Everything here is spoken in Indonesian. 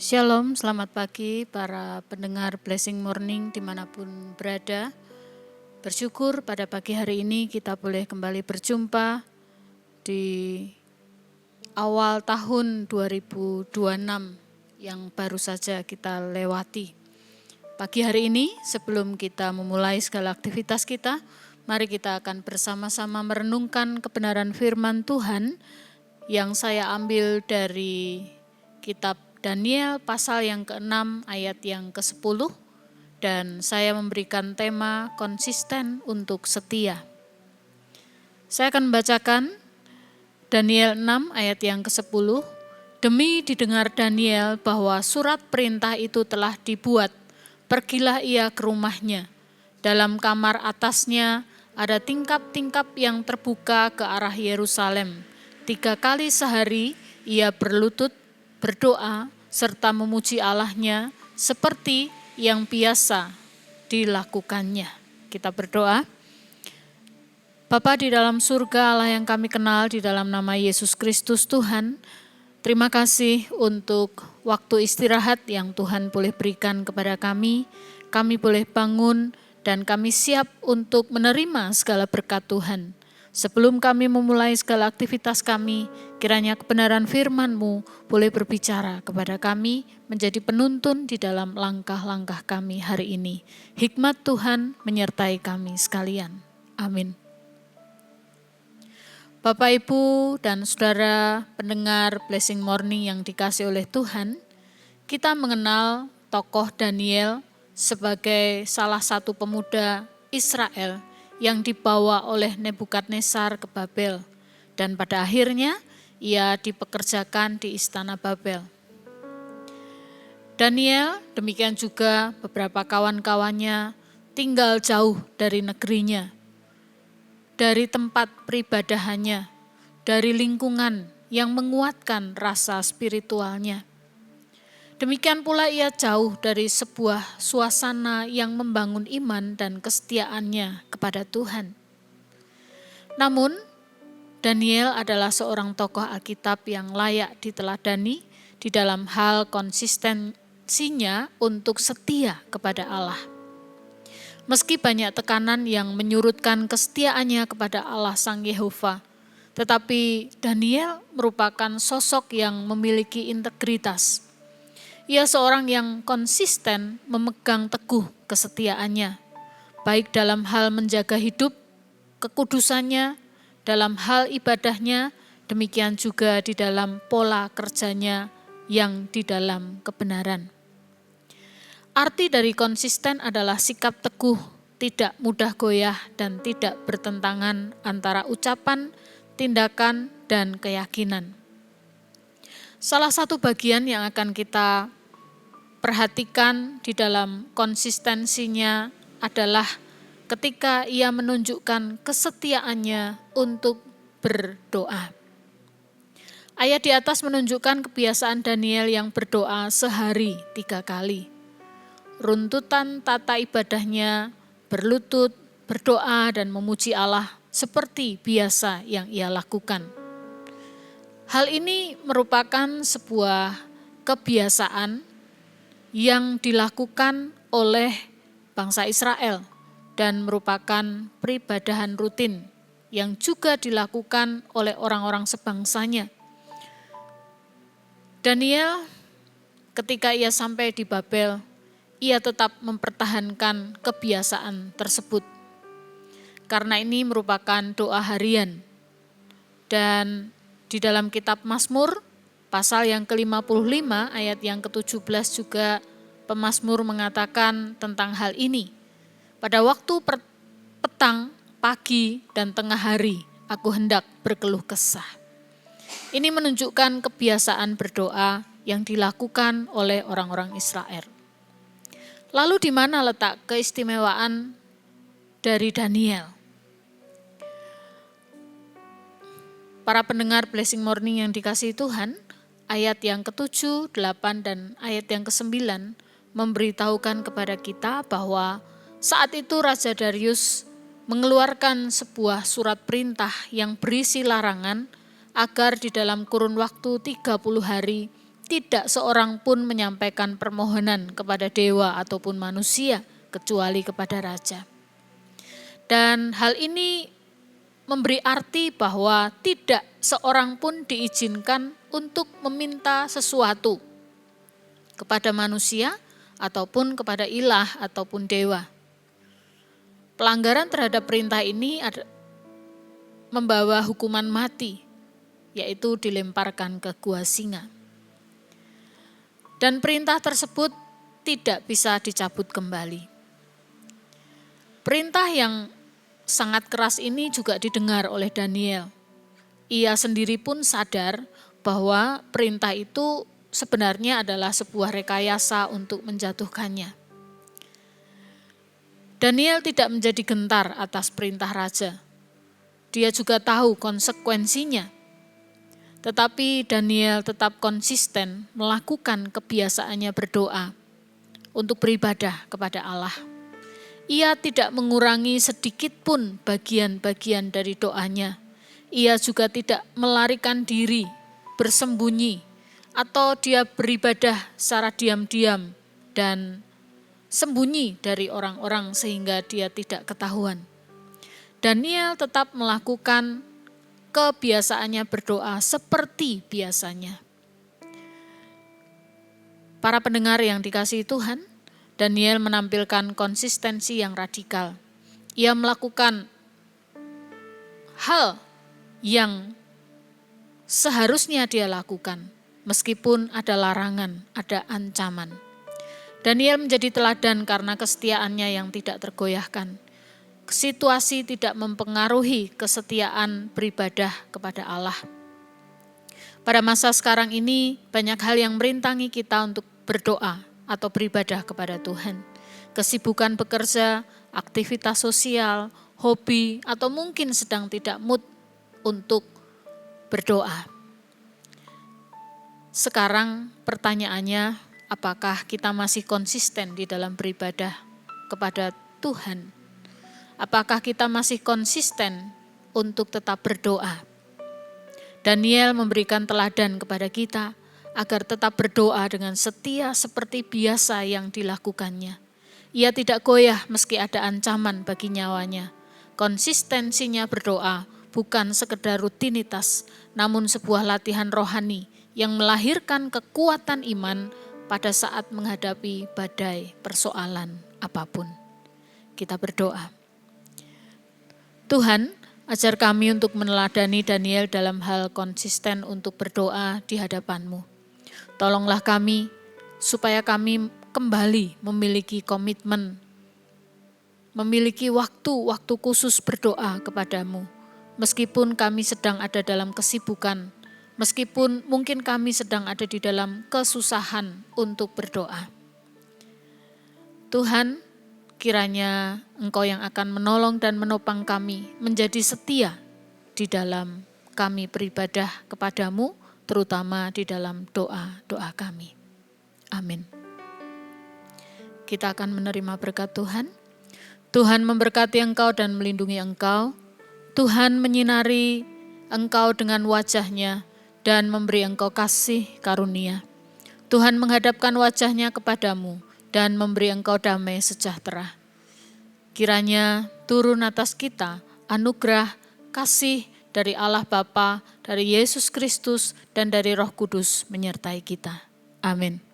Shalom, selamat pagi para pendengar Blessing Morning dimanapun berada. Bersyukur pada pagi hari ini kita boleh kembali berjumpa di awal tahun 2026 yang baru saja kita lewati. Pagi hari ini sebelum kita memulai segala aktivitas kita, mari kita akan bersama-sama merenungkan kebenaran firman Tuhan yang saya ambil dari kitab Daniel pasal yang ke-6 ayat yang ke-10 dan saya memberikan tema konsisten untuk setia. Saya akan membacakan Daniel 6 ayat yang ke-10. Demi didengar Daniel bahwa surat perintah itu telah dibuat, pergilah ia ke rumahnya. Dalam kamar atasnya ada tingkap-tingkap yang terbuka ke arah Yerusalem. 3 kali sehari ia berlutut, berdoa, serta memuji Allahnya seperti yang biasa dilakukannya. Kita berdoa. Bapa di dalam surga, Allah yang kami kenal di dalam nama Yesus Kristus Tuhan, terima kasih untuk waktu istirahat yang Tuhan boleh berikan kepada kami. Kami boleh bangun dan kami siap untuk menerima segala berkat Tuhan. Sebelum kami memulai segala aktivitas kami, kiranya kebenaran firman-Mu boleh berbicara kepada kami, menjadi penuntun di dalam langkah-langkah kami hari ini. Hikmat Tuhan menyertai kami sekalian. Amin. Bapak, Ibu, dan Saudara pendengar Blessing Morning yang dikasihi oleh Tuhan, kita mengenal tokoh Daniel sebagai salah satu pemuda Israel yang dibawa oleh Nebukadnezar ke Babel, dan pada akhirnya ia dipekerjakan di istana Babel. Daniel, demikian juga beberapa kawan-kawannya tinggal jauh dari negerinya, dari tempat peribadahannya, dari lingkungan yang menguatkan rasa spiritualnya. Demikian pula ia jauh dari sebuah suasana yang membangun iman dan kesetiaannya kepada Tuhan. Namun, Daniel adalah seorang tokoh Alkitab yang layak diteladani di dalam hal konsistensinya untuk setia kepada Allah. Meski banyak tekanan yang menyurutkan kesetiaannya kepada Allah Sang Yehova, tetapi Daniel merupakan sosok yang memiliki integritas. Ia seorang yang konsisten memegang teguh kesetiaannya, baik dalam hal menjaga hidup, kekudusannya, dalam hal ibadahnya, demikian juga di dalam pola kerjanya yang di dalam kebenaran. Arti dari konsisten adalah sikap teguh, tidak mudah goyah dan tidak bertentangan antara ucapan, tindakan, dan keyakinan. Salah satu bagian yang akan kita perhatikan di dalam konsistensinya adalah ketika ia menunjukkan kesetiaannya untuk berdoa. Ayat di atas menunjukkan kebiasaan Daniel yang berdoa sehari 3 kali. Runtutan tata ibadahnya, berlutut, berdoa, dan memuji Allah seperti biasa yang ia lakukan. Hal ini merupakan sebuah kebiasaan yang dilakukan oleh bangsa Israel dan merupakan peribadahan rutin yang juga dilakukan oleh orang-orang sebangsanya. Daniel ketika ia sampai di Babel, ia tetap mempertahankan kebiasaan tersebut. Karena ini merupakan doa harian. Dan di dalam kitab Mazmur, pasal yang ke-55 ayat yang ke-17 juga pemazmur mengatakan tentang hal ini. Pada waktu petang, pagi, dan tengah hari, aku hendak berkeluh kesah. Ini menunjukkan kebiasaan berdoa yang dilakukan oleh orang-orang Israel. Lalu di mana letak keistimewaan dari Daniel? Para pendengar Blessing Morning yang dikasihi Tuhan, ayat yang ke-7, 8, dan ayat yang ke-9 memberitahukan kepada kita bahwa saat itu Raja Darius mengeluarkan sebuah surat perintah yang berisi larangan agar di dalam kurun waktu 30 hari tidak seorang pun menyampaikan permohonan kepada dewa ataupun manusia kecuali kepada raja. Dan hal ini memberi arti bahwa tidak seorang pun diizinkan untuk meminta sesuatu kepada manusia ataupun kepada ilah ataupun dewa. Pelanggaran terhadap perintah ini membawa hukuman mati, yaitu dilemparkan ke gua singa. Dan perintah tersebut tidak bisa dicabut kembali. Perintah yang sangat keras ini juga didengar oleh Daniel. Ia sendiri pun sadar bahwa perintah itu sebenarnya adalah sebuah rekayasa untuk menjatuhkannya. Daniel tidak menjadi gentar atas perintah raja. Dia juga tahu konsekuensinya. Tetapi Daniel tetap konsisten melakukan kebiasaannya berdoa untuk beribadah kepada Allah. Ia tidak mengurangi sedikit pun bagian-bagian dari doanya. Ia juga tidak melarikan diri, bersembunyi, atau dia beribadah secara diam-diam dan sembunyi dari orang-orang sehingga dia tidak ketahuan. Daniel tetap melakukan kebiasaannya berdoa seperti biasanya. Para pendengar yang dikasihi Tuhan, Daniel menampilkan konsistensi yang radikal. Ia melakukan hal yang seharusnya dia lakukan, meskipun ada larangan, ada ancaman. Daniel menjadi teladan karena kesetiaannya yang tidak tergoyahkan. Situasi tidak mempengaruhi kesetiaan beribadah kepada Allah. Pada masa sekarang ini, banyak hal yang merintangi kita untuk berdoa atau beribadah kepada Tuhan. Kesibukan bekerja, aktivitas sosial, hobi, atau mungkin sedang tidak mood untuk berdoa. Sekarang pertanyaannya, apakah kita masih konsisten di dalam beribadah kepada Tuhan? Apakah kita masih konsisten untuk tetap berdoa? Daniel memberikan teladan kepada kita agar tetap berdoa dengan setia seperti biasa yang dilakukannya. Ia tidak goyah meski ada ancaman bagi nyawanya. Konsistensinya berdoa bukan sekedar rutinitas, namun sebuah latihan rohani yang melahirkan kekuatan iman pada saat menghadapi badai persoalan apapun. Kita berdoa. Tuhan, ajar kami untuk meneladani Daniel dalam hal konsisten untuk berdoa di hadapan-Mu. Tolonglah kami supaya kami kembali memiliki komitmen, memiliki waktu-waktu khusus berdoa kepada-Mu. Meskipun kami sedang ada dalam kesibukan, meskipun mungkin kami sedang ada di dalam kesusahan untuk berdoa. Tuhan, kiranya Engkau yang akan menolong dan menopang kami menjadi setia di dalam kami beribadah kepada-Mu, terutama di dalam doa-doa kami. Amin. Kita akan menerima berkat Tuhan. Tuhan memberkati engkau dan melindungi engkau. Tuhan menyinari engkau dengan wajah-Nya dan memberi engkau kasih karunia. Tuhan menghadapkan wajah-Nya kepadamu dan memberi engkau damai sejahtera. Kiranya turun atas kita anugerah, kasih dari Allah Bapa, dari Yesus Kristus, dan dari Roh Kudus menyertai kita. Amin.